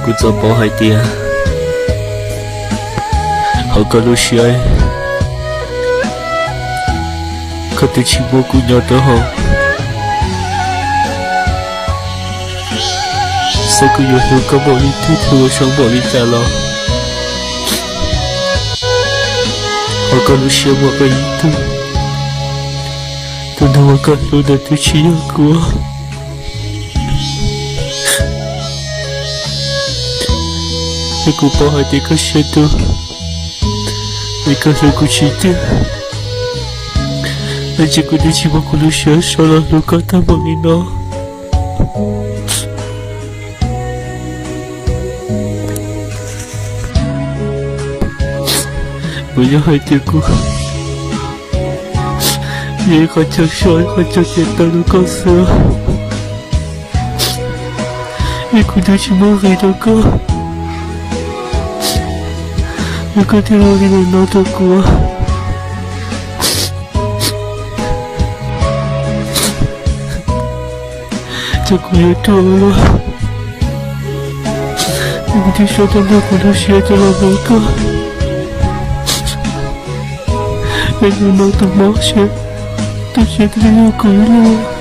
กูจะบอกให้เตียเขาก็รู้เชื่อเขาติดชิบกูยอดตัวเขาสักอยู่หูก็บอกลิที่ทัวช่องบอกลิแต่ละเขาก็รู้เชื่อว่าไปตัวตัวนั้นก็รู้ได้ตัวชี้กูให้กูบอกให้เด็กเขาเชื่อตัวไม่ก็ให้กูชี้ตัว而且我的希望可能选少了如果他们赢了不要害丢过也好像说好像简单的告诉我也可能是莫黑的歌也可能我给你拿到过这个也多了，你听说的那个都学的了没个？那个脑的毛线，都学的有鬼了。